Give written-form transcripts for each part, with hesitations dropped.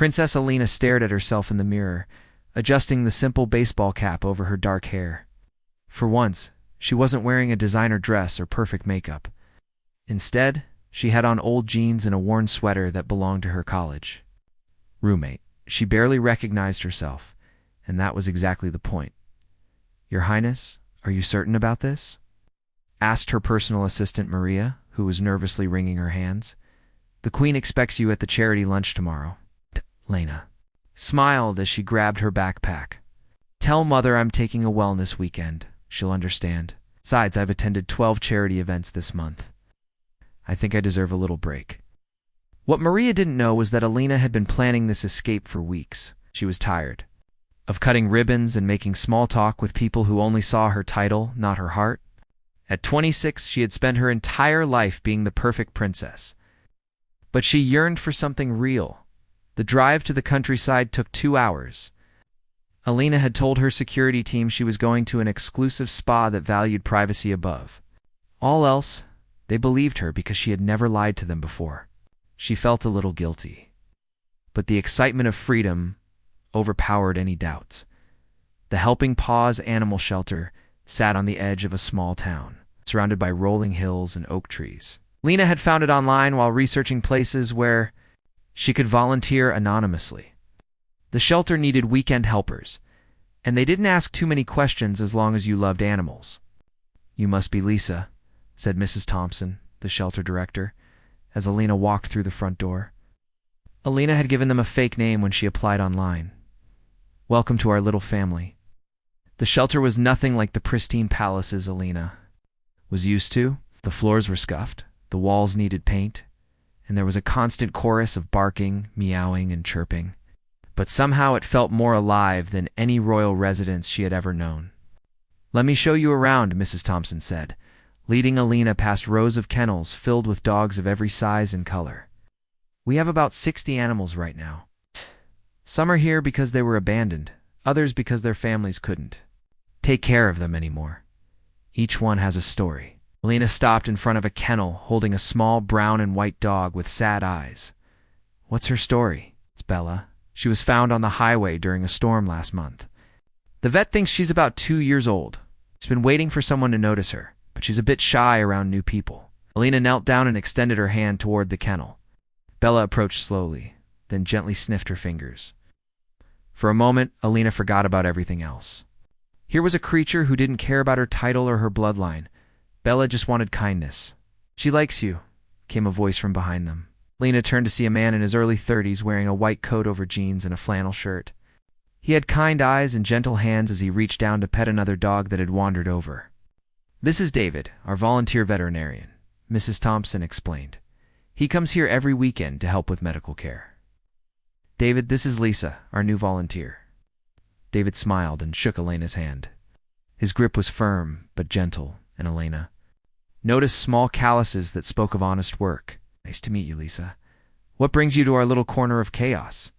Princess Alina stared at herself in the mirror, adjusting the simple baseball cap over her dark hair. For once, she wasn't wearing a designer dress or perfect makeup. Instead, she had on old jeans and a worn sweater that belonged to her college roommate. She barely recognized herself, and that was exactly the point. "Your Highness, are you certain about this?" asked her personal assistant Maria, who was nervously wringing her hands. "The Queen expects you at the charity lunch tomorrow." Lena smiled as she grabbed her backpack. "Tell Mother I'm taking a wellness weekend. She'll understand. Besides, I've attended 12 charity events this month. I think I deserve a little break." What Maria didn't know was that Alina had been planning this escape for weeks. She was tired of cutting ribbons and making small talk with people who only saw her title, not her heart. At 26, she had spent her entire life being the perfect princess. But she yearned for something real. The drive to the countryside took 2 hours. Alina had told her security team she was going to an exclusive spa that valued privacy above all else. They believed her because she had never lied to them before. She felt a little guilty. But the excitement of freedom overpowered any doubts. The Helping Paws Animal Shelter sat on the edge of a small town, surrounded by rolling hills and oak trees. Lena had found it online while researching places where she could volunteer anonymously. The shelter needed weekend helpers, and they didn't ask too many questions as long as you loved animals. "You must be Lisa," said Mrs. Thompson, the shelter director, as Alina walked through the front door. Alina had given them a fake name when she applied online. "Welcome to our little family." The shelter was nothing like the pristine palaces Alina was used to. The floors were scuffed, the walls needed paint, and there was a constant chorus of barking, meowing, and chirping. But somehow it felt more alive than any royal residence she had ever known. "Let me show you around," Mrs. Thompson said, leading Alina past rows of kennels filled with dogs of every size and color. "We have about 60 animals right now. Some are here because they were abandoned, others because their families couldn't take care of them anymore. Each one has a story." Alina stopped in front of a kennel holding a small brown and white dog with sad eyes. "What's her story?" "It's Bella. She was found on the highway during a storm last month. The vet thinks she's about 2 years old. She's been waiting for someone to notice her, but she's a bit shy around new people." Alina knelt down and extended her hand toward the kennel. Bella approached slowly, then gently sniffed her fingers. For a moment, Alina forgot about everything else. Here was a creature who didn't care about her title or her bloodline. Bella just wanted kindness. "She likes you," came a voice from behind them. Alina turned to see a man in his early 30s wearing a white coat over jeans and a flannel shirt. He had kind eyes and gentle hands as he reached down to pet another dog that had wandered over. "This is David, our volunteer veterinarian," Mrs. Thompson explained. "He comes here every weekend to help with medical care." "David, this is Lisa, our new volunteer." David smiled and shook Elena's hand. His grip was firm but gentle, and Alina noticed small calluses that spoke of honest work. "Nice to meet you, Lisa. What brings you to our little corner of chaos?"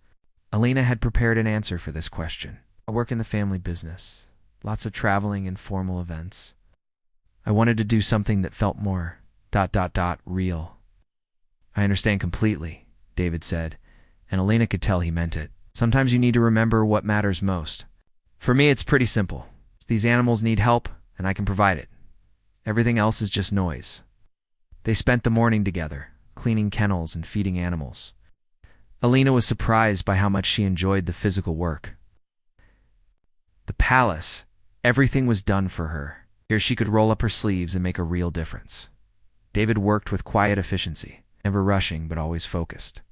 Alina had prepared an answer for this question. "I work in the family business. Lots of traveling and formal events. I wanted to do something that felt more ... real." "I understand completely," David said, and Alina could tell he meant it. "Sometimes you need to remember what matters most. For me, it's pretty simple. These animals need help, and I can provide it. Everything else is just noise." They spent the morning together, cleaning kennels and feeding animals. Alina was surprised by how much she enjoyed the physical work. The palace, everything was done for her. Here she could roll up her sleeves and make a real difference. David worked with quiet efficiency, never rushing but always focused.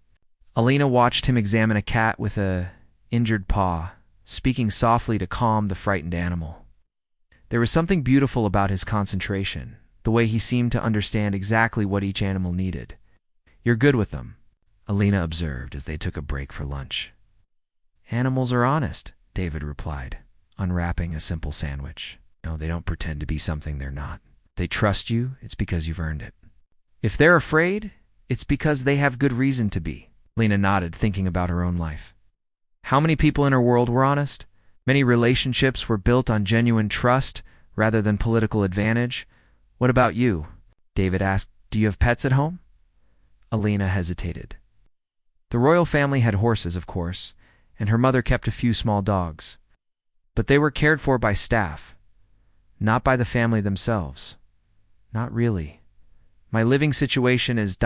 Alina watched him examine a cat with an injured paw, speaking softly to calm the frightened animal. There was something beautiful about his concentration, the way he seemed to understand exactly what each animal needed. "You're good with them," Alina observed as they took a break for lunch. "Animals are honest," David replied, unwrapping a simple sandwich. "No, they don't pretend to be something they're not. If they trust you, it's because you've earned it. If they're afraid, it's because they have good reason to be." Alina nodded, thinking about her own life. How many people in her world were honest? Many relationships were built on genuine trust rather than political advantage. "What about you?" David asked. "Do you have pets at home?" Alina hesitated. The royal family had horses, of course, and her mother kept a few small dogs. But they were cared for by staff, not by the family themselves. Not really. My living situation is ...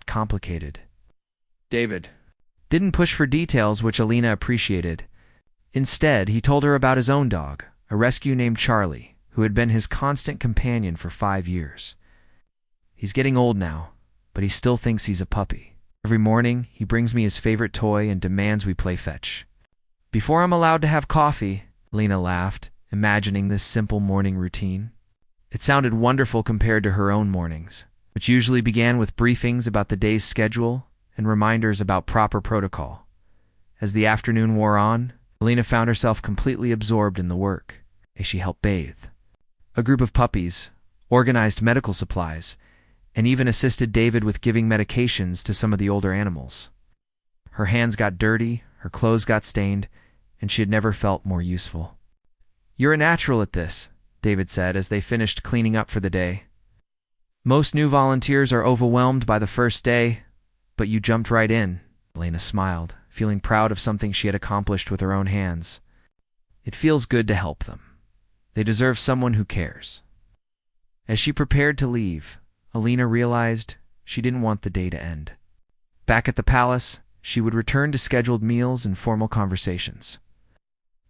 complicated. David didn't push for details, which Alina appreciated. Instead, he told her about his own dog, a rescue named Charlie, who had been his constant companion for 5 years. He's getting old now, but he still thinks he's a puppy. Every morning, he brings me his favorite toy and demands we play fetch. Before I'm allowed to have coffee, Alina laughed, imagining this simple morning routine. It sounded wonderful compared to her own mornings, which usually began with briefings about the day's schedule and reminders about proper protocol. As the afternoon wore on, Alina found herself completely absorbed in the work. She helped bathe a group of puppies, organized medical supplies, and even assisted David with giving medications to some of the older animals. Her hands got dirty, her clothes got stained, and she had never felt more useful. "You're a natural at this," David said as they finished cleaning up for the day. "Most new volunteers are overwhelmed by the first day, but you jumped right in." Alina smiled, feeling proud of something she had accomplished with her own hands. It feels good to help them. They deserve someone who cares. As she prepared to leave, Alina realized she didn't want the day to end. Back at the palace, she would return to scheduled meals and formal conversations.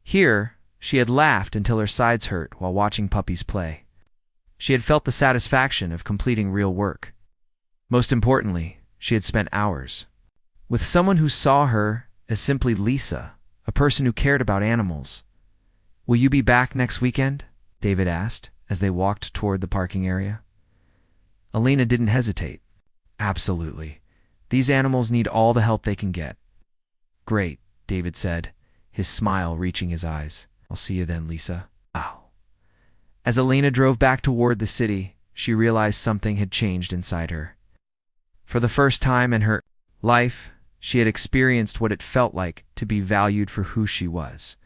Here, she had laughed until her sides hurt while watching puppies play. She had felt the satisfaction of completing real work. Most importantly, she had spent hours with someone who saw her as simply Lisa, a person who cared about animals. "Will you be back next weekend?" David asked as they walked toward the parking area. Alina didn't hesitate. "Absolutely. These animals need all the help they can get." "Great," David said, his smile reaching his eyes. "I'll see you then, Lisa." Ow. As Alina drove back toward the city, she realized something had changed inside her. For the first time in her life, she had experienced what it felt like to be valued for who she was,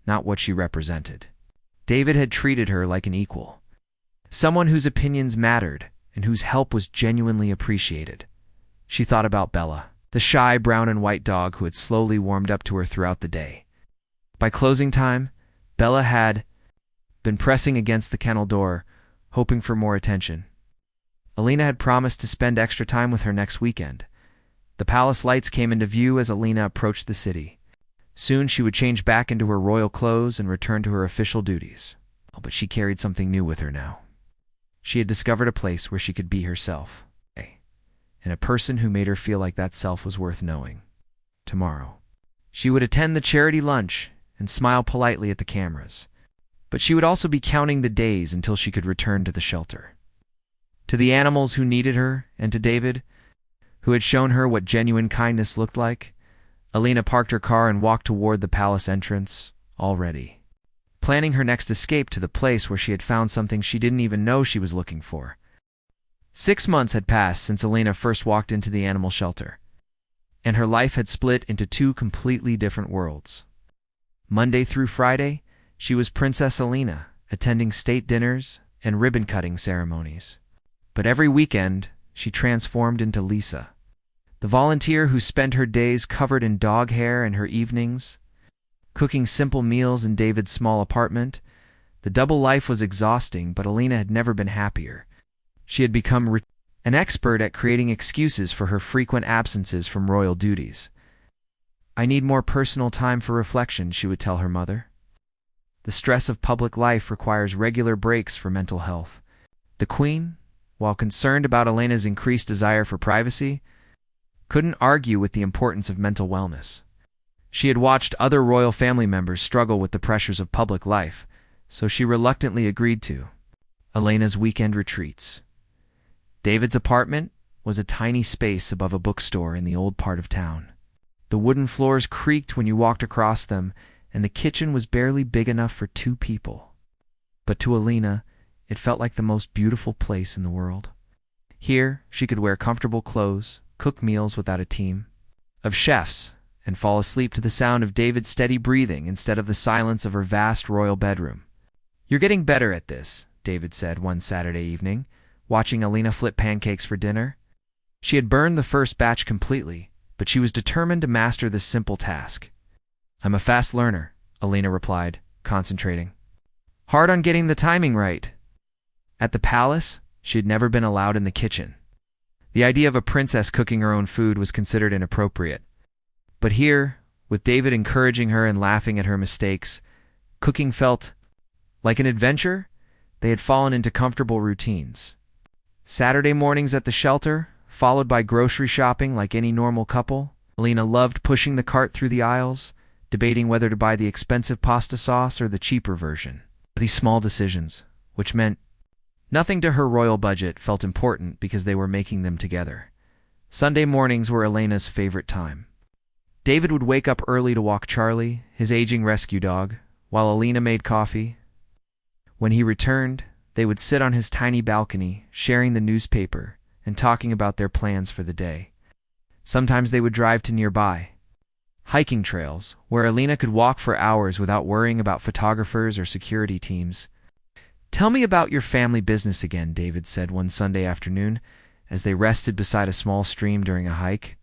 not what she represented. David had treated her like an equal, someone whose opinions mattered and whose help was genuinely appreciated. She thought about Bella, the shy brown and white dog who had slowly warmed up to her throughout the day. By closing time, Bella had been pressing against the kennel door, hoping for more attention. Alina had promised to spend extra time with her next weekend. The palace lights came into view as Alina approached the city. Soon she would change back into her royal clothes and return to her official duties. But she carried something new with her now. She had discovered a place where she could be herself, and a person who made her feel like that self was worth knowing. Tomorrow, she would attend the charity lunch and smile politely at the cameras. But she would also be counting the days until she could return to the shelter. To the animals who needed her, and to David, who had shown her what genuine kindness looked like, Alina parked her car and walked toward the palace entrance, all ready, planning her next escape to the place where she had found something she didn't even know she was looking for. 6 months had passed since Alina first walked into the animal shelter, and her life had split into 2 completely different worlds. Monday through Friday, she was Princess Alina, attending state dinners and ribbon-cutting ceremonies. But every weekend, she transformed into Lisa, the volunteer who spent her days covered in dog hair and her evenings cooking simple meals in David's small apartment. The double life was exhausting, but Alina had never been happier. She had become an expert at creating excuses for her frequent absences from royal duties. "I need more personal time for reflection," she would tell her mother. The stress of public life requires regular breaks for mental health. The Queen, while concerned about Alina's increased desire for privacy, couldn't argue with the importance of mental wellness. She had watched other royal family members struggle with the pressures of public life, so she reluctantly agreed to Alina's weekend retreats. David's apartment was a tiny space above a bookstore in the old part of town. The wooden floors creaked when you walked across them, and the kitchen was barely big enough for 2 people. But to Alina, it felt like the most beautiful place in the world. Here, she could wear comfortable clothes, cook meals without a team of chefs, and fall asleep to the sound of David's steady breathing instead of the silence of her vast royal bedroom. "You're getting better at this," David said one Saturday evening, watching Alina flip pancakes for dinner. She had burned the first batch completely, but she was determined to master this simple task. "I'm a fast learner," Alina replied, concentrating. "Hard on getting the timing right." At the palace, she had never been allowed in the kitchen. The idea of a princess cooking her own food was considered inappropriate. But here, with David encouraging her and laughing at her mistakes, cooking felt like an adventure. They had fallen into comfortable routines. Saturday mornings at the shelter, followed by grocery shopping like any normal couple. Alina loved pushing the cart through the aisles, debating whether to buy the expensive pasta sauce or the cheaper version. These small decisions, which meant nothing to her royal budget, felt important because they were making them together. Sunday mornings were Elena's favorite time. David would wake up early to walk Charlie, his aging rescue dog, while Alina made coffee. When he returned, they would sit on his tiny balcony, sharing the newspaper and talking about their plans for the day. Sometimes they would drive to nearby hiking trails, where Alina could walk for hours without worrying about photographers or security teams. "Tell me about your family business again," David said one Sunday afternoon, as they rested beside a small stream during a hike.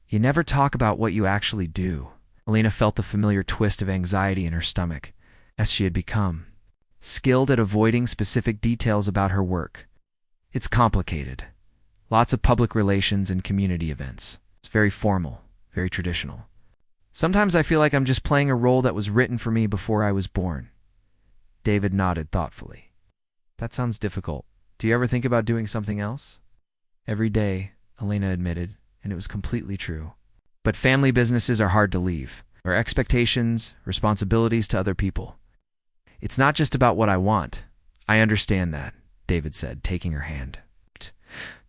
"You never talk about what you actually do." Alina felt the familiar twist of anxiety in her stomach, as she had become skilled at avoiding specific details about her work. "It's complicated. Lots of public relations and community events. It's very formal, very traditional. Sometimes I feel like I'm just playing a role that was written for me before I was born." David nodded thoughtfully. "That sounds difficult. Do you ever think about doing something else?" "Every day," Alina admitted, and it was completely true. "But family businesses are hard to leave. There are expectations, responsibilities to other people. It's not just about what I want." "I understand that," David said, taking her hand.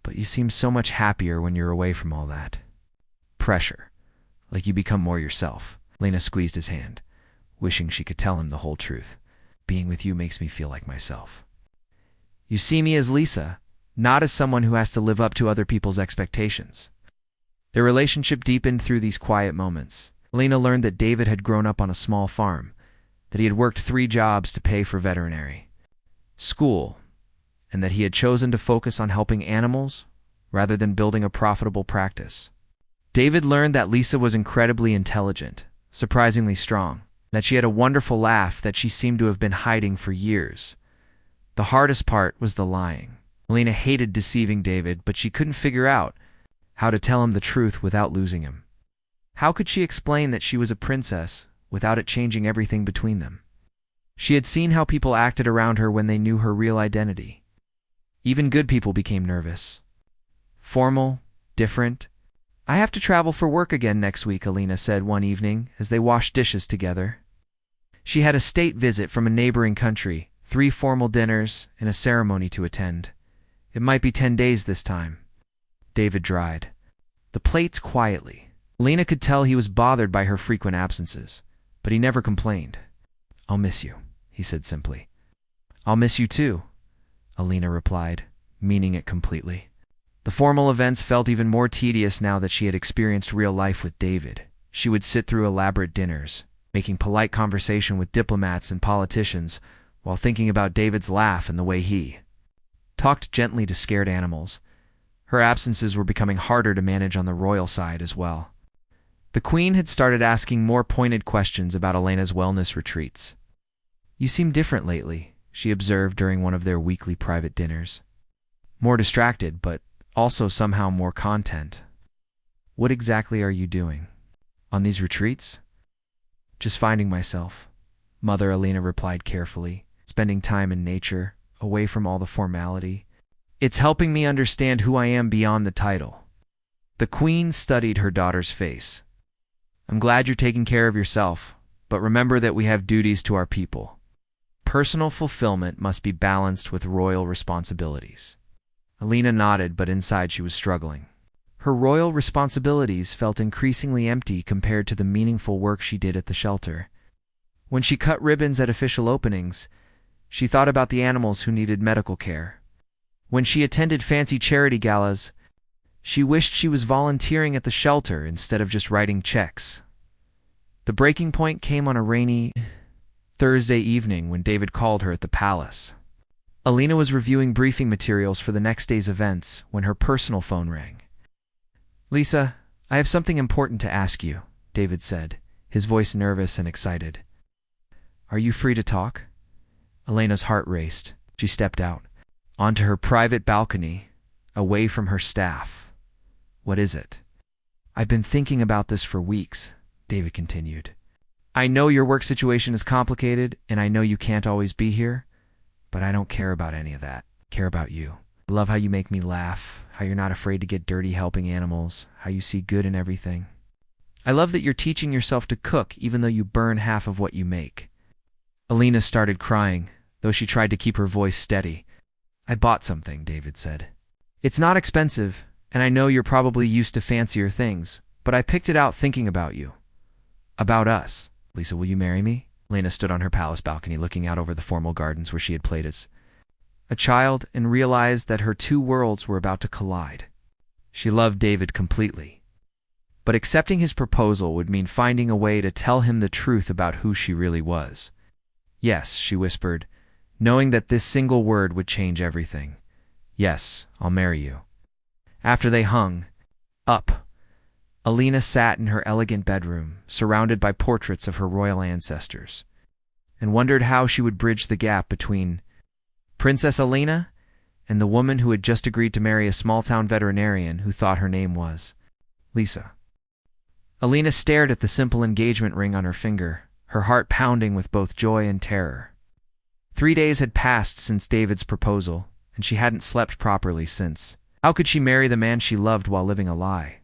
"But you seem so much happier when you're away from all that." "Pressure. Like you become more yourself." Alina squeezed his hand, wishing she could tell him the whole truth. "Being with you makes me feel like myself. You see me as Lisa, not as someone who has to live up to other people's expectations." Their relationship deepened through these quiet moments. Alina learned that David had grown up on a small farm, that he had worked 3 jobs to pay for veterinary school, and that he had chosen to focus on helping animals rather than building a profitable practice. David learned that Lisa was incredibly intelligent, surprisingly strong, that she had a wonderful laugh that she seemed to have been hiding for years. The hardest part was the lying. Alina hated deceiving David, but she couldn't figure out how to tell him the truth without losing him. How could she explain that she was a princess without it changing everything between them? She had seen how people acted around her when they knew her real identity. Even good people became nervous. Formal, different. "I have to travel for work again next week," Alina said one evening as they washed dishes together. She had a state visit from a neighboring country, 3 formal dinners, and a ceremony to attend. It might be 10 days this time. David dried the plates quietly. Alina could tell he was bothered by her frequent absences, but he never complained. "I'll miss you," he said simply. "I'll miss you too," Alina replied, meaning it completely. The formal events felt even more tedious now that she had experienced real life with David. She would sit through elaborate dinners, making polite conversation with diplomats and politicians, while thinking about David's laugh and the way he talked gently to scared animals. Her absences were becoming harder to manage on the royal side as well. The Queen had started asking more pointed questions about Elena's wellness retreats. "You seem different lately," she observed during one of their weekly private dinners. "More distracted, but also somehow more content." "What exactly are you doing on these retreats?" "Just finding myself," Mother Alina replied carefully, "spending time in nature, away from all the formality. It's helping me understand who I am beyond the title." The Queen studied her daughter's face. "I'm glad you're taking care of yourself, but remember that we have duties to our people. Personal fulfillment must be balanced with royal responsibilities." Alina nodded, but inside she was struggling. Her royal responsibilities felt increasingly empty compared to the meaningful work she did at the shelter. When she cut ribbons at official openings, she thought about the animals who needed medical care. When she attended fancy charity galas, she wished she was volunteering at the shelter instead of just writing checks. The breaking point came on a rainy Thursday evening when David called her at the palace. Alina was reviewing briefing materials for the next day's events when her personal phone rang. "Lisa, I have something important to ask you, David said, his voice nervous and excited. Are you free to talk? Elena's heart raced. She stepped out, onto her private balcony, away from her staff. What is it? I've been thinking about this for weeks, David continued. I know your work situation is complicated, and I know you can't always be here, but I don't care about any of that. I care about you. I love how you make me laugh, how you're not afraid to get dirty helping animals, how you see good in everything. I love that you're teaching yourself to cook even though you burn half of what you make. Elena started crying, though she tried to keep her voice steady. I bought something, David said. It's not expensive, and I know you're probably used to fancier things, but I picked it out thinking about you. About us. Lisa, will you marry me? Elena stood on her palace balcony looking out over the formal gardens where she had played as a child and realized that her two worlds were about to collide. She loved David completely, but accepting his proposal would mean finding a way to tell him the truth about who she really was. Yes, she whispered, knowing that this single word would change everything. Yes, I'll marry you. After they hung up, Elena sat in her elegant bedroom, surrounded by portraits of her royal ancestors, and wondered how she would bridge the gap between Princess Elena and the woman who had just agreed to marry a small-town veterinarian who thought her name was Lisa. Elena stared at the simple engagement ring on her finger, her heart pounding with both joy and terror. 3 days had passed since David's proposal, and she hadn't slept properly since. How could she marry the man she loved while living a lie?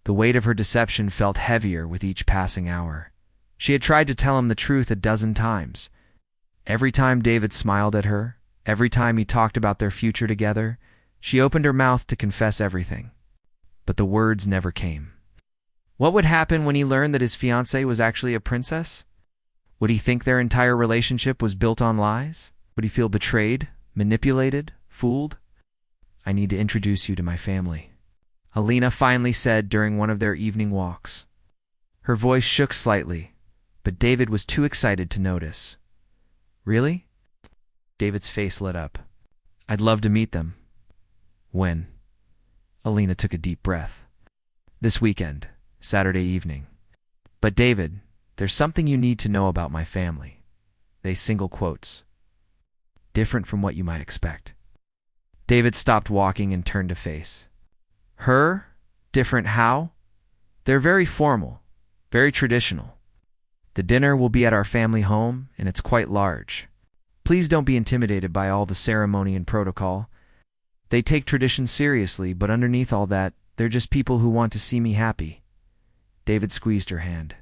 The weight of her deception felt heavier with each passing hour. She had tried to tell him the truth 12 times. Every time David smiled at her, every time he talked about their future together, she opened her mouth to confess everything. But the words never came. What would happen when he learned that his fiancée was actually a princess? Would he think their entire relationship was built on lies? Would he feel betrayed, manipulated, fooled? I need to introduce you to my family, Elena finally said during one of their evening walks. Her voice shook slightly, but David was too excited to notice. Really? David's face lit up. I'd love to meet them. When? Elena took a deep breath. This weekend, Saturday evening. But David, there's something you need to know about my family. They single quotes. Different from what you might expect. David stopped walking and turned to face her. Different how? They're very formal, very traditional. The dinner will be at our family home, and it's quite large. Please don't be intimidated by all the ceremony and protocol. They take tradition seriously, but underneath all that, they're just people who want to see me happy. David squeezed her hand.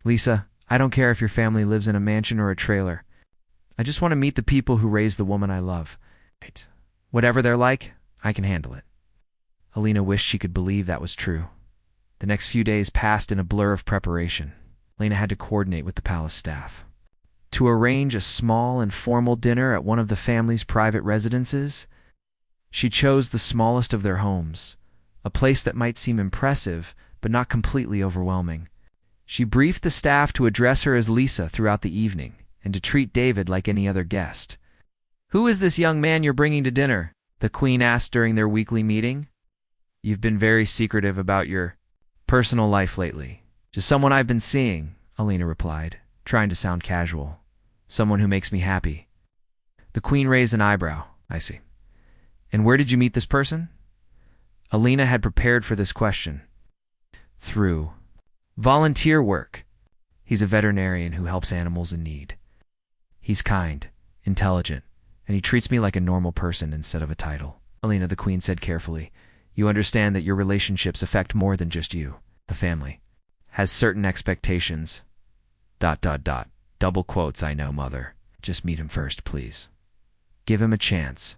Lisa, I don't care if your family lives in a mansion or a trailer. I just want to meet the people who raised the woman I love. Whatever they're like, I can handle it. Elena wished she could believe that was true. The next few days passed in a blur of preparation. Elena had to coordinate with the palace staff to arrange a small and formal dinner at one of the family's private residences. She chose the smallest of their homes, a place that might seem impressive but not completely overwhelming. She briefed the staff to address her as Lisa throughout the evening and to treat David like any other guest. Who is this young man you're bringing to dinner? The Queen asked during their weekly meeting. You've been very secretive about your personal life lately. Just someone I've been seeing, Elena replied, trying to sound casual. Someone who makes me happy. The Queen raised an eyebrow. I see. And where did you meet this person? Elena had prepared for this question. Through volunteer work. He's a veterinarian who helps animals in need. He's kind, intelligent, and he treats me like a normal person instead of a title. Elena, the Queen said carefully, you understand that your relationships affect more than just you. The family has certain expectations. ... Double quotes, I know, mother. Just meet him first, please. Give him a chance.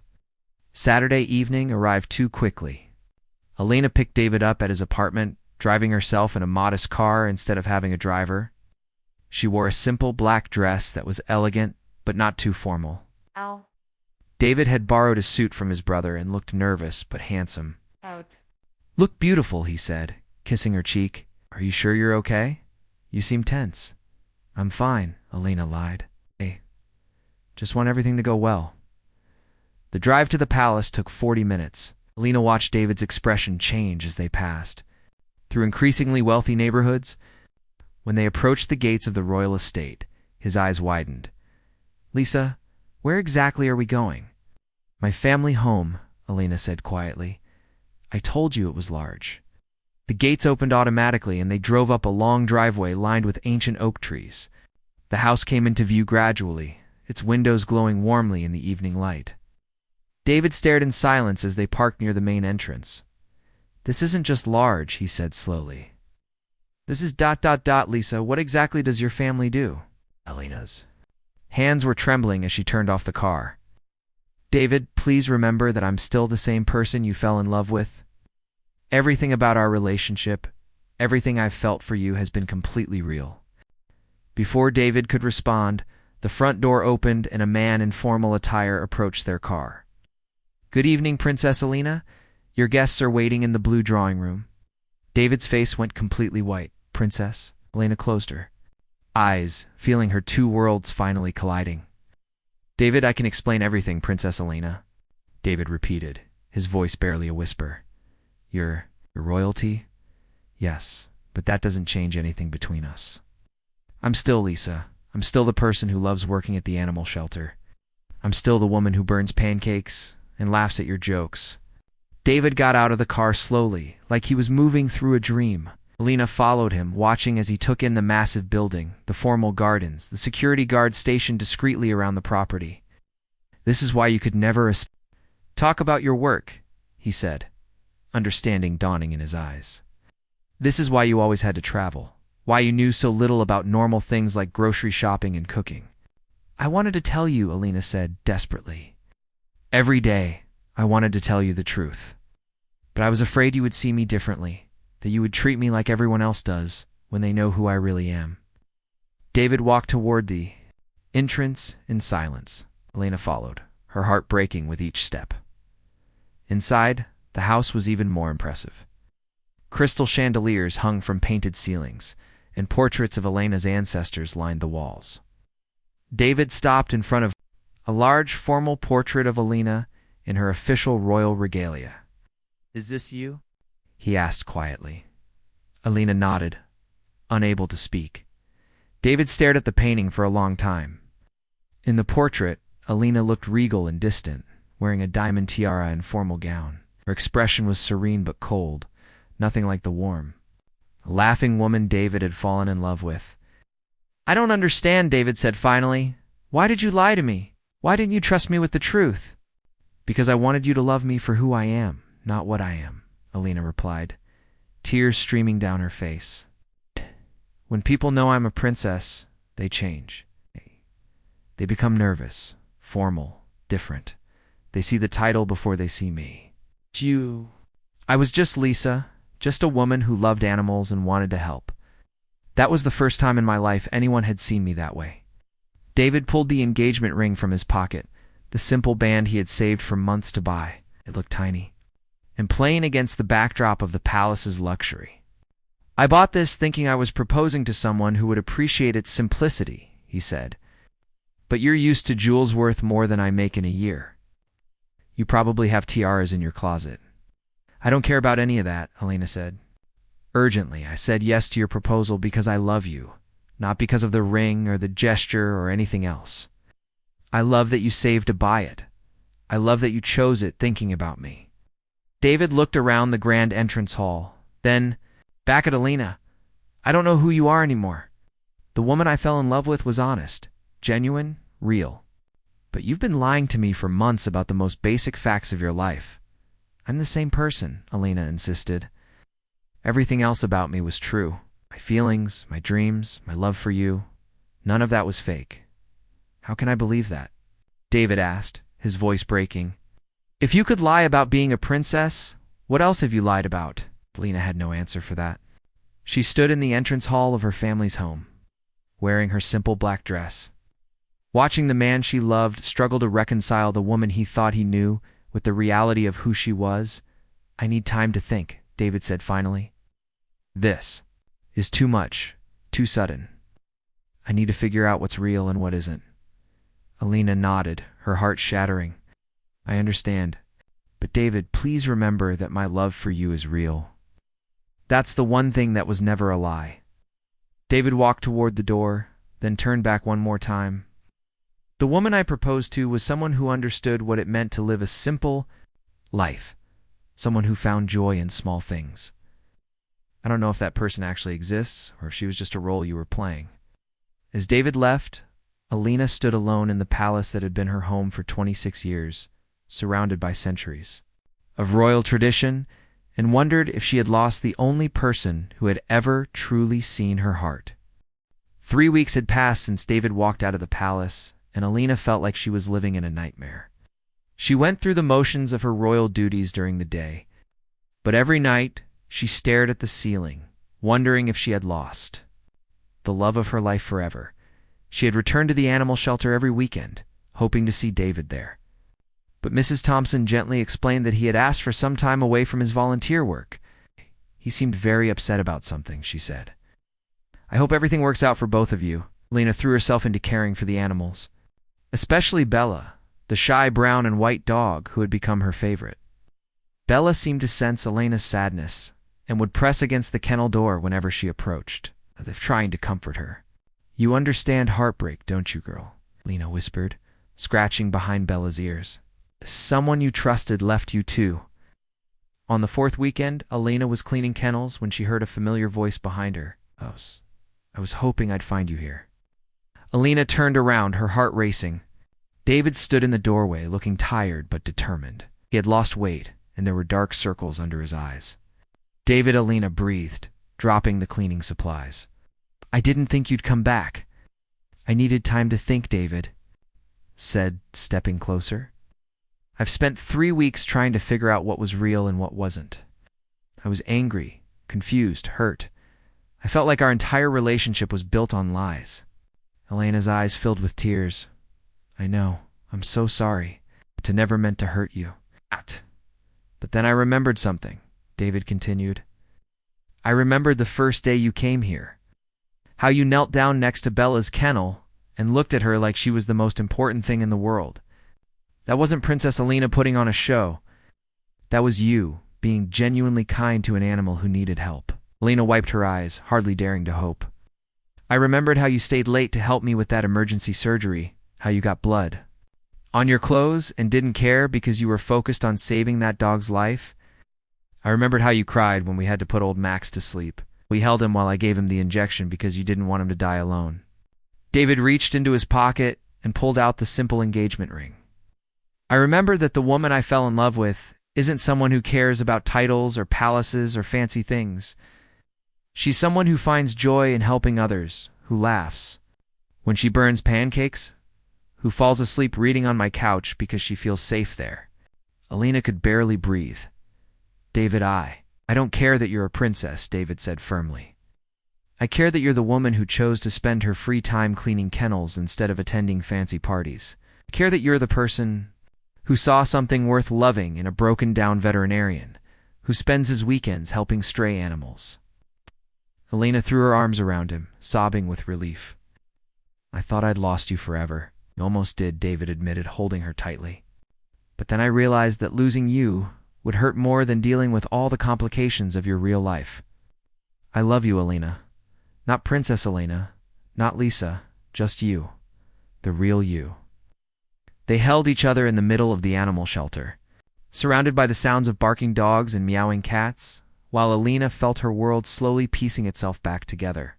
Saturday evening arrived too quickly. Elena picked David up at his apartment, driving herself in a modest car instead of having a driver. She wore a simple black dress that was elegant but not too formal. Ow. David had borrowed a suit from his brother and looked nervous but handsome. Ouch. Look beautiful, he said, kissing her cheek. Are you sure you're okay? You seem tense. I'm fine, Elena lied. Hey, just want everything to go well. The drive to the palace took 40 minutes. Elena watched David's expression change as they passed through increasingly wealthy neighborhoods. When they approached the gates of the royal estate, his eyes widened. "Lisa, where exactly are we going?" "My family home," Alina said quietly. "I told you it was large." The gates opened automatically and they drove up a long driveway lined with ancient oak trees. The house came into view gradually, its windows glowing warmly in the evening light. David stared in silence as they parked near the main entrance. "This isn't just large," he said slowly. "This is ... Lisa, what exactly does your family do?" Alina's hands were trembling as she turned off the car. "David, please remember that I'm still the same person you fell in love with. Everything about our relationship, everything I've felt for you has been completely real." Before David could respond, the front door opened and a man in formal attire approached their car. "Good evening, Princess Alina. Your guests are waiting in the blue drawing room." David's face went completely white. "Princess?" Alina closed her eyes, feeling her two worlds finally colliding. "David, I can explain everything, Princess Alina," David repeated, his voice barely a whisper. Your royalty? Yes, but that doesn't change anything between us. I'm still Lisa. I'm still the person who loves working at the animal shelter. I'm still the woman who burns pancakes and laughs at your jokes." David got out of the car slowly, like he was moving through a dream. Alina followed him, watching as he took in the massive building, the formal gardens, the security guards stationed discreetly around the property. "This is why you could never talk about your work," he said, understanding dawning in his eyes. "This is why you always had to travel, why you knew so little about normal things like grocery shopping and cooking." "I wanted to tell you," Alina said desperately. "Every day, I wanted to tell you the truth. But I was afraid you would see me differently, that you would treat me like everyone else does when they know who I really am." David walked toward the entrance in silence. Alina followed, her heart breaking with each step. Inside, the house was even more impressive. Crystal chandeliers hung from painted ceilings, and portraits of Elena's ancestors lined the walls. David stopped in front of a large formal portrait of Alina in her official royal regalia. "Is this you?" he asked quietly. Alina nodded, unable to speak. David stared at the painting for a long time. In the portrait, Alina looked regal and distant, wearing a diamond tiara and formal gown. Her expression was serene but cold, nothing like the warm, laughing woman David had fallen in love with. "I don't understand," David said finally. "Why did you lie to me? Why didn't you trust me with the truth?" "Because I wanted you to love me for who I am, not what I am," Alina replied, tears streaming down her face. "When people know I'm a princess, they change. They become nervous, formal, different. They see the title before they see me. I was just Lisa, just a woman who loved animals and wanted to help. That was the first time in my life anyone had seen me that way." David pulled the engagement ring from his pocket, the simple band he had saved for months to buy. It looked tiny and plain against the backdrop of the palace's luxury. "I bought this thinking I was proposing to someone who would appreciate its simplicity," he said. "But you're used to jewels worth more than I make in a year. You probably have tiaras in your closet." "I don't care about any of that," Alina said. "Urgently, I said yes to your proposal because I love you, not because of the ring or the gesture or anything else. I love that you saved to buy it. I love that you chose it thinking about me." David looked around the grand entrance hall, then back at Alina. "I don't know who you are anymore. The woman I fell in love with was honest, genuine, real. But you've been lying to me for months about the most basic facts of your life." "I'm the same person," Alina insisted. "Everything else about me was true. My feelings, my dreams, my love for you. None of that was fake. How can I believe that?" David asked, his voice breaking. "If you could lie about being a princess, what else have you lied about?" Alina had no answer for that. She stood in the entrance hall of her family's home, wearing her simple black dress, watching the man she loved struggle to reconcile the woman he thought he knew with the reality of who she was. "I need time to think," David said finally. "This is too much, too sudden. I need to figure out what's real and what isn't." Alina nodded, her heart shattering. "I understand. But David, please remember that my love for you is real." That's the one thing that was never a lie. David walked toward the door, then turned back one more time. The woman I proposed to was someone who understood what it meant to live a simple life, someone who found joy in small things. I don't know if that person actually exists or if she was just a role you were playing. As David left, Alina stood alone in the palace that had been her home for 26 years, surrounded by centuries of royal tradition, and wondered if she had lost the only person who had ever truly seen her heart. 3 weeks had passed since David walked out of the palace, and Alina felt like she was living in a nightmare. She went through the motions of her royal duties during the day, but every night she stared at the ceiling, wondering if she had lost the love of her life forever. She had returned to the animal shelter every weekend, hoping to see David there. But Mrs. Thompson gently explained that he had asked for some time away from his volunteer work. He seemed very upset about something, she said. I hope everything works out for both of you. Alina threw herself into caring for the animals, especially Bella, the shy brown and white dog who had become her favorite. Bella seemed to sense Alina's sadness and would press against the kennel door whenever she approached, as if trying to comfort her. You understand heartbreak, don't you, girl? Alina whispered, scratching behind Bella's ears. Someone you trusted left you too. On the 4th weekend, Alina was cleaning kennels when she heard a familiar voice behind her. I was hoping I'd find you here. Alina turned around, her heart racing. David stood in the doorway, looking tired but determined. He had lost weight, and there were dark circles under his eyes. David, Alina breathed, dropping the cleaning supplies. I didn't think you'd come back. I needed time to think, David said, stepping closer. I've spent 3 weeks trying to figure out what was real and what wasn't. I was angry, confused, hurt. I felt like our entire relationship was built on lies. Elena's eyes filled with tears. I know, I'm so sorry. I never meant to hurt you. But then I remembered something, David continued. I remembered the first day you came here. How you knelt down next to Bella's kennel and looked at her like she was the most important thing in the world. That wasn't Princess Alina putting on a show. That was you, being genuinely kind to an animal who needed help. Alina wiped her eyes, hardly daring to hope. I remembered how you stayed late to help me with that emergency surgery, how you got blood on your clothes and didn't care because you were focused on saving that dog's life. I remembered how you cried when we had to put old Max to sleep. We held him while I gave him the injection because you didn't want him to die alone. David reached into his pocket and pulled out the simple engagement ring. I remembered that the woman I fell in love with isn't someone who cares about titles or palaces or fancy things. She's someone who finds joy in helping others, who laughs when she burns pancakes, who falls asleep reading on my couch because she feels safe there. Alina could barely breathe. David, I don't care that you're a princess, David said firmly. I care that you're the woman who chose to spend her free time cleaning kennels instead of attending fancy parties. I care that you're the person who saw something worth loving in a broken-down veterinarian, who spends his weekends helping stray animals. Alina threw her arms around him, sobbing with relief. I thought I'd lost you forever. You almost did, David admitted, holding her tightly. But then I realized that losing you would hurt more than dealing with all the complications of your real life. I love you, Alina. Not Princess Alina, not Lisa, just you, the real you. They held each other in the middle of the animal shelter, surrounded by the sounds of barking dogs and meowing cats, while Alina felt her world slowly piecing itself back together.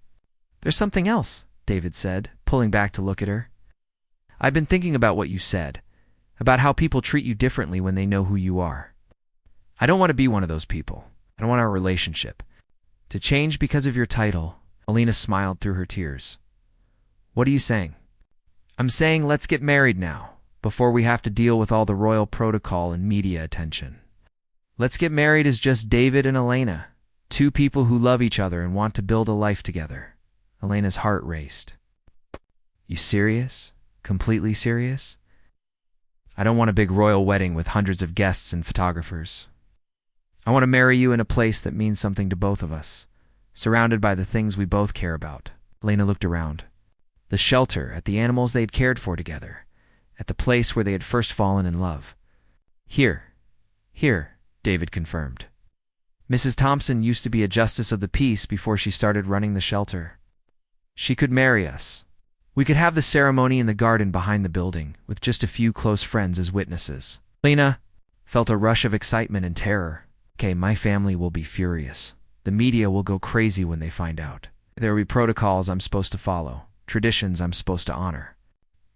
There's something else, David said, pulling back to look at her. I've been thinking about what you said, about how people treat you differently when they know who you are. I don't want to be one of those people. I don't want our relationship to change because of your title. Alina smiled through her tears. What are you saying? I'm saying let's get married now, before we have to deal with all the royal protocol and media attention. Let's get married as just David and Alina, two people who love each other and want to build a life together. Alina's heart raced. You serious? Completely serious? I don't want a big royal wedding with hundreds of guests and photographers. I want to marry you in a place that means something to both of us, surrounded by the things we both care about. Alina looked around. The shelter, at the animals they had cared for together, at the place where they had first fallen in love. Here, David confirmed. Mrs. Thompson used to be a justice of the peace before she started running the shelter. She could marry us. We could have the ceremony in the garden behind the building, with just a few close friends as witnesses. Lena felt a rush of excitement and terror. Okay, my family will be furious. The media will go crazy when they find out. There will be protocols I'm supposed to follow, traditions I'm supposed to honor.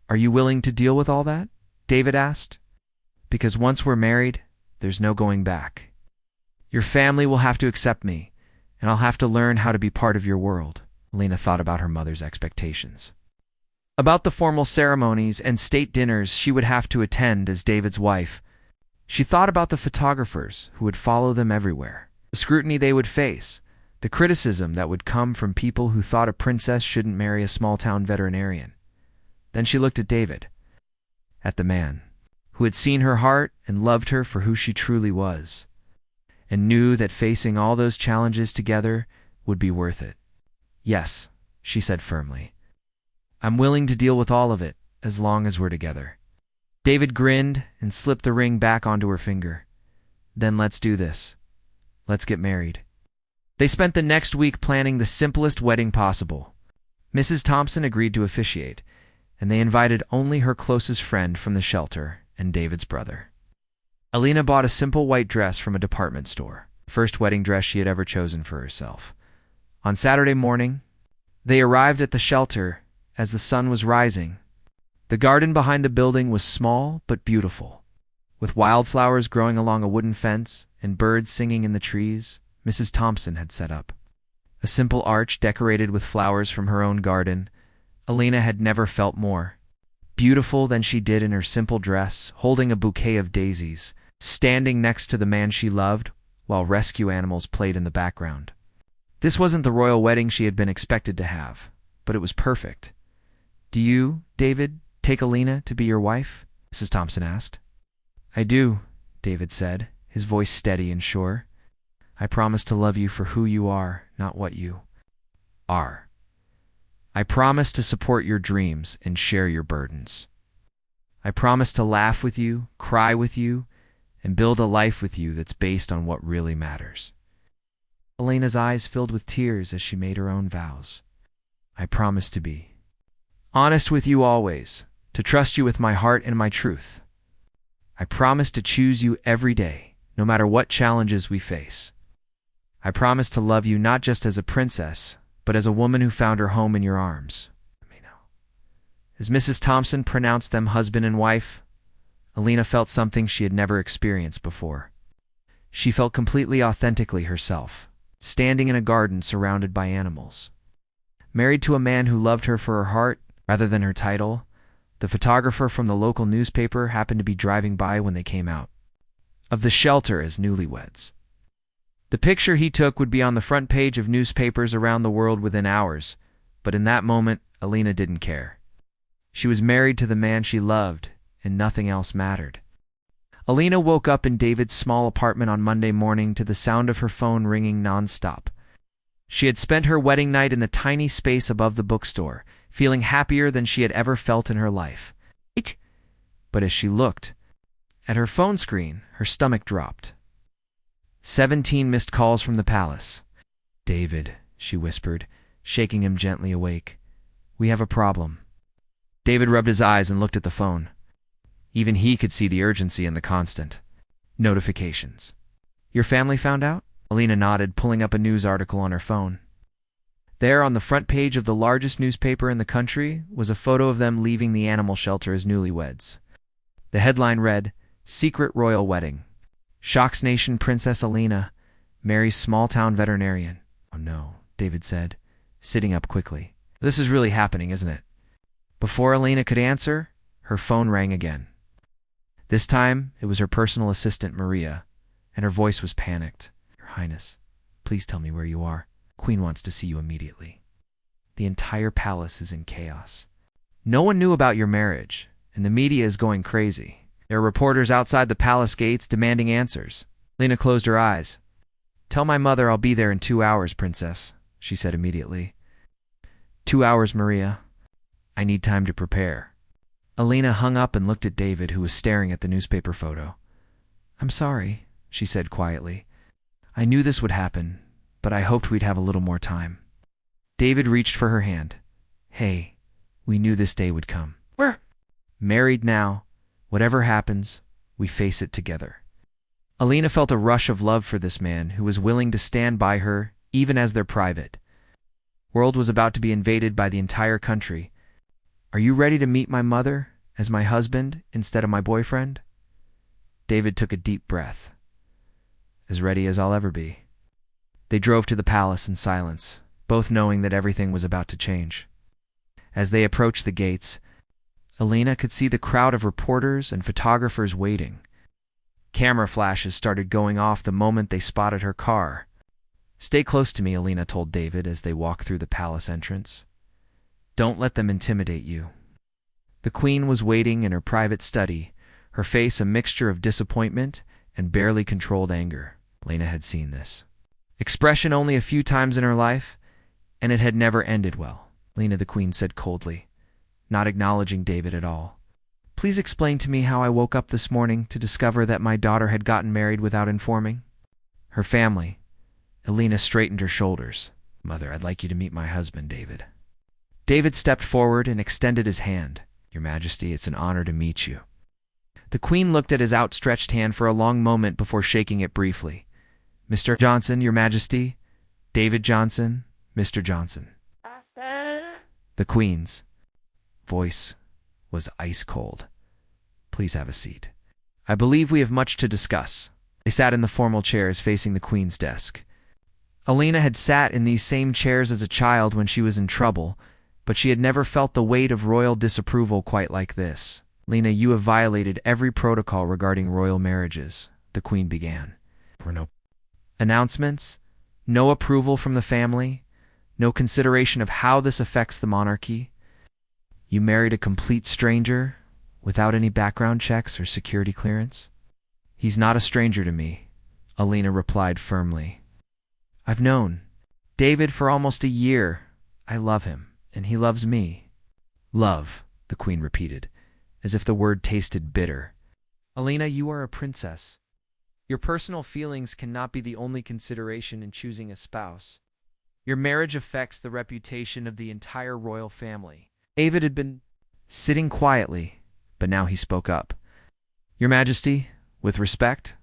Are you willing to deal with all that? David asked. Because once we're married, there's no going back. Your family will have to accept me, and I'll have to learn how to be part of your world. Lena thought about her mother's expectations. About the formal ceremonies and state dinners she would have to attend as David's wife. She thought about the photographers who would follow them everywhere, the scrutiny they would face, the criticism that would come from people who thought a princess shouldn't marry a small-town veterinarian. Then she looked at David, at the man who had seen her heart and loved her for who she truly was, and knew that facing all those challenges together would be worth it. Yes, she said firmly. I'm willing to deal with all of it, as long as we're together. David grinned and slipped the ring back onto her finger. Then let's do this. Let's get married. They spent the next week planning the simplest wedding possible. Mrs. Thompson agreed to officiate, and they invited only her closest friend from the shelter and David's brother. Alina bought a simple white dress from a department store, the first wedding dress she had ever chosen for herself. On Saturday morning, they arrived at the shelter as the sun was rising. The garden behind the building was small but beautiful, with wildflowers growing along a wooden fence and birds singing in the trees. Mrs. Thompson had set up a simple arch decorated with flowers from her own garden. Alina had never felt more beautiful than she did in her simple dress, holding a bouquet of daisies, standing next to the man she loved while rescue animals played in the background. This wasn't the royal wedding she had been expected to have, but it was perfect. Do you, David, take Alina to be your wife? Mrs. Thompson asked. I do, David said, his voice steady and sure. I promise to love you for who you are, not what you are. I promise to support your dreams and share your burdens. I promise to laugh with you, cry with you, and build a life with you that's based on what really matters. Alina's eyes filled with tears as she made her own vows. I promise to be honest with you always, to trust you with my heart and my truth. I promise to choose you every day, no matter what challenges we face. I promise to love you not just as a princess, but as a woman who found her home in your arms. As Mrs. Thompson pronounced them husband and wife, Alina felt something she had never experienced before. She felt completely authentically herself, standing in a garden surrounded by animals. Married to a man who loved her for her heart rather than her title, the photographer from the local newspaper happened to be driving by when they came out of the shelter as newlyweds. The picture he took would be on the front page of newspapers around the world within hours, but in that moment, Alina didn't care. She was married to the man she loved, and nothing else mattered. Alina woke up in David's small apartment on Monday morning to the sound of her phone ringing non-stop. She had spent her wedding night in the tiny space above the bookstore, feeling happier than she had ever felt in her life. But as she looked at her phone screen, her stomach dropped. 17 missed calls from the palace. David, she whispered, shaking him gently awake. We have a problem. David rubbed his eyes and looked at the phone. Even he could see the urgency in the constant notifications. Your family found out? Alina nodded, pulling up a news article on her phone. There, on the front page of the largest newspaper in the country, was a photo of them leaving the animal shelter as newlyweds. The headline read, Secret Royal Wedding. Shocks Nation Princess Alina marries small-town veterinarian. Oh no, David said, sitting up quickly. This is really happening, isn't it? Before Alina could answer, her phone rang again. This time, it was her personal assistant, Maria, and her voice was panicked. Your Highness, please tell me where you are. Queen wants to see you immediately. The entire palace is in chaos. No one knew about your marriage, and the media is going crazy. There are reporters outside the palace gates demanding answers. Lena closed her eyes. Tell my mother I'll be there in 2 hours, Princess, she said immediately. 2 hours, Maria. I need time to prepare. Alina hung up and looked at David, who was staring at the newspaper photo. I'm sorry, she said quietly. I knew this would happen, but I hoped we'd have a little more time. David reached for her hand. Hey, we knew this day would come. We're married now. Whatever happens, we face it together. Alina felt a rush of love for this man who was willing to stand by her even as their private world was about to be invaded by the entire country. Are you ready to meet my mother as my husband instead of my boyfriend? David took a deep breath. As ready as I'll ever be. They drove to the palace in silence, both knowing that everything was about to change. As they approached the gates, Alina could see the crowd of reporters and photographers waiting. Camera flashes started going off the moment they spotted her car. Stay close to me, Alina told David as they walked through the palace entrance. Don't let them intimidate you. The queen was waiting in her private study, her face a mixture of disappointment and barely controlled anger. Alina had seen this expression only a few times in her life, and it had never ended well. Alina, the queen said coldly, not acknowledging David at all. Please explain to me how I woke up this morning to discover that my daughter had gotten married without informing. Her family. Alina straightened her shoulders. Mother, I'd like you to meet my husband, David. David stepped forward and extended his hand. Your Majesty, it's an honor to meet you. The queen looked at his outstretched hand for a long moment before shaking it briefly. Mr. Johnson, Your Majesty. David Johnson, Mr. Johnson. The queen's voice was ice cold. Please have a seat. I believe we have much to discuss. They sat in the formal chairs facing the queen's desk. Alina had sat in these same chairs as a child when she was in trouble, but she had never felt the weight of royal disapproval quite like this. Alina, you have violated every protocol regarding royal marriages, the queen began. There were no announcements, no approval from the family, no consideration of how this affects the monarchy. You married a complete stranger without any background checks or security clearance? He's not a stranger to me, Alina replied firmly. I've known David for almost a year. I love him, and he loves me. Love, the queen repeated, as if the word tasted bitter. Alina, you are a princess. Your personal feelings cannot be the only consideration in choosing a spouse. Your marriage affects the reputation of the entire royal family. David had been sitting quietly, but now he spoke up. Your Majesty, with respect,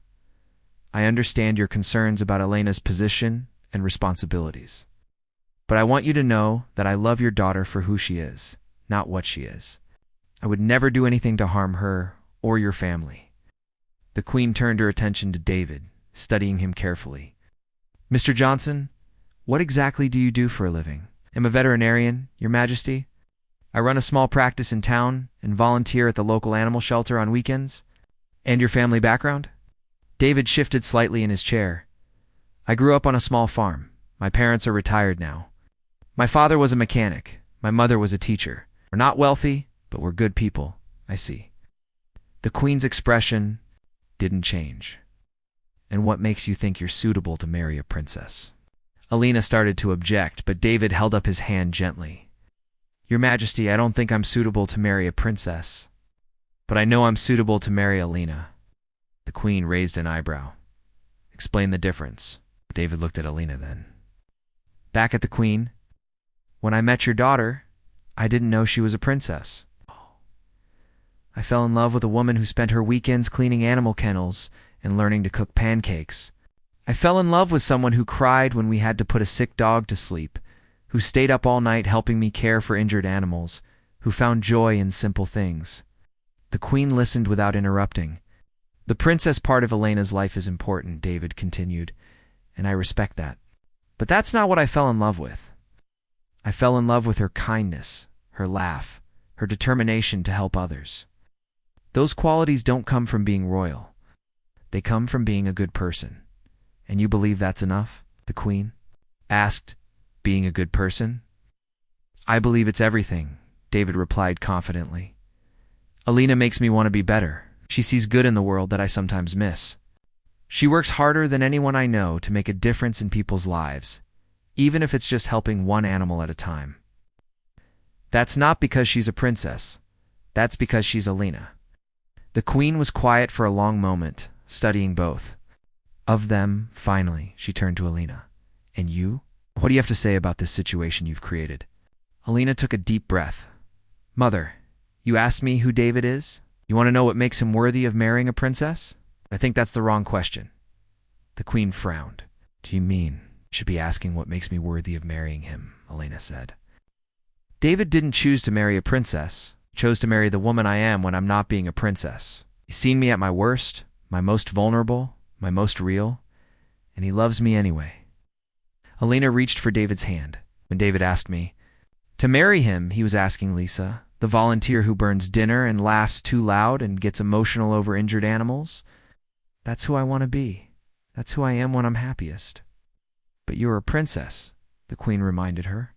I understand your concerns about Alina's position and responsibilities. But I want you to know that I love your daughter for who she is, not what she is. I would never do anything to harm her or your family. The queen turned her attention to David, studying him carefully. Mr. Johnson, what exactly do you do for a living? I'm a veterinarian, Your Majesty. I run a small practice in town and volunteer at the local animal shelter on weekends. And your family background? David shifted slightly in his chair. I grew up on a small farm. My parents are retired now. My father was a mechanic. My mother was a teacher. We're not wealthy, but we're good people, I see. The queen's expression didn't change. And what makes you think you're suitable to marry a princess? Alina started to object, but David held up his hand gently. Your Majesty, I don't think I'm suitable to marry a princess. But I know I'm suitable to marry Alina. The queen raised an eyebrow. Explain the difference. David looked at Alina then. Back at the queen. When I met your daughter, I didn't know she was a princess. I fell in love with a woman who spent her weekends cleaning animal kennels and learning to cook pancakes. I fell in love with someone who cried when we had to put a sick dog to sleep, who stayed up all night helping me care for injured animals, who found joy in simple things. The queen listened without interrupting. The princess part of Alina's life is important, David continued, and I respect that. But that's not what I fell in love with. I fell in love with her kindness, her laugh, her determination to help others. Those qualities don't come from being royal. They come from being a good person. And you believe that's enough? The queen asked, being a good person? I believe it's everything, David replied confidently. Alina makes me want to be better. She sees good in the world that I sometimes miss. She works harder than anyone I know to make a difference in people's lives, even if it's just helping one animal at a time. That's not because she's a princess. That's because she's Alina. The queen was quiet for a long moment, studying both. Of them, finally, she turned to Alina. And you? What do you have to say about this situation you've created? Alina took a deep breath. Mother, you asked me who David is? You want to know what makes him worthy of marrying a princess? I think that's the wrong question. The queen frowned. Do you mean you should be asking what makes me worthy of marrying him? Alina said. David didn't choose to marry a princess. He chose to marry the woman I am when I'm not being a princess. He's seen me at my worst, my most vulnerable, my most real, and he loves me anyway. Alina reached for David's hand. When David asked me to marry him, he was asking Lisa, the volunteer who burns dinner and laughs too loud and gets emotional over injured animals. That's who I want to be. That's who I am when I'm happiest. But you're a princess, the queen reminded her.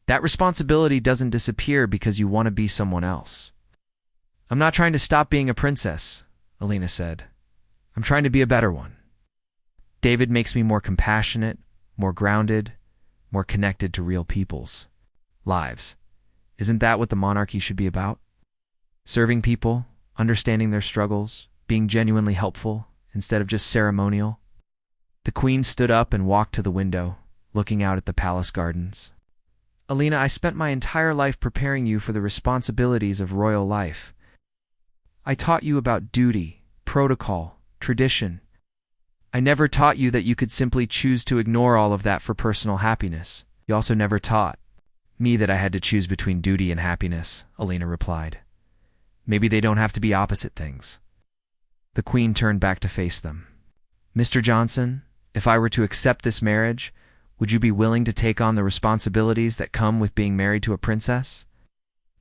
That responsibility doesn't disappear because you want to be someone else. I'm not trying to stop being a princess, Alina said. I'm trying to be a better one. David makes me more compassionate, more grounded, more connected to real people's lives. Isn't that what the monarchy should be about? Serving people, understanding their struggles, being genuinely helpful instead of just ceremonial. The queen stood up and walked to the window, looking out at the palace gardens. Alina, I spent my entire life preparing you for the responsibilities of royal life. I taught you about duty, protocol, tradition. I never taught you that you could simply choose to ignore all of that for personal happiness. You also never taught me that I had to choose between duty and happiness, Alina replied. Maybe they don't have to be opposite things. The queen turned back to face them. Mr. Johnson, if I were to accept this marriage, would you be willing to take on the responsibilities that come with being married to a princess?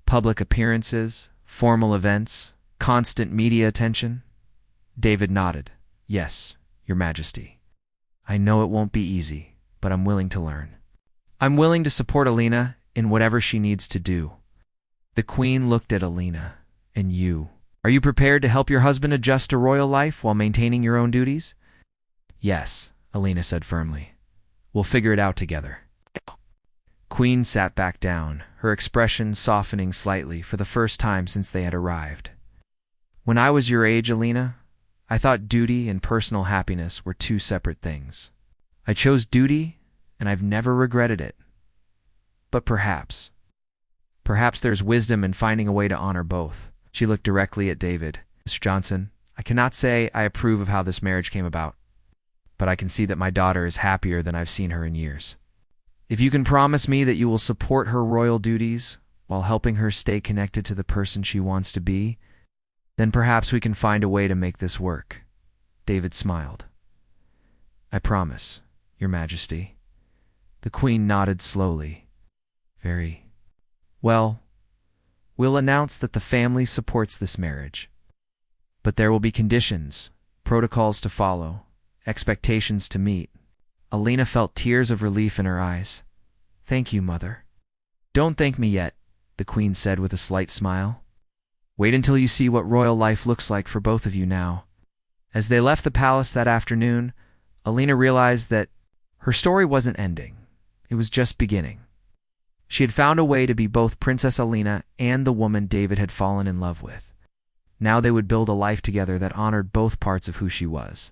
Public appearances, formal events, constant media attention? David nodded. Yes, Your Majesty. I know it won't be easy, but I'm willing to learn. I'm willing to support Alina in whatever she needs to do. The queen looked at Alina. And you? Are you prepared to help your husband adjust to royal life while maintaining your own duties? Yes, Alina said firmly. We'll figure it out together. Queen sat back down, her expression softening slightly for the first time since they had arrived. When I was your age, Alina, I thought duty and personal happiness were two separate things. I chose duty, and I've never regretted it. But perhaps there's wisdom in finding a way to honor both. She looked directly at David. Mr. Johnson, I cannot say I approve of how this marriage came about, but I can see that my daughter is happier than I've seen her in years. If you can promise me that you will support her royal duties while helping her stay connected to the person she wants to be, then perhaps we can find a way to make this work. David smiled. I promise, Your Majesty. The queen nodded slowly. Very well. We'll announce that the family supports this marriage. But there will be conditions, protocols to follow, expectations to meet. Alina felt tears of relief in her eyes. Thank you, Mother. Don't thank me yet, the queen said with a slight smile. Wait until you see what royal life looks like for both of you now. As they left the palace that afternoon, Alina realized that her story wasn't ending. It was just beginning. She had found a way to be both Princess Alina and the woman David had fallen in love with. Now they would build a life together that honored both parts of who she was.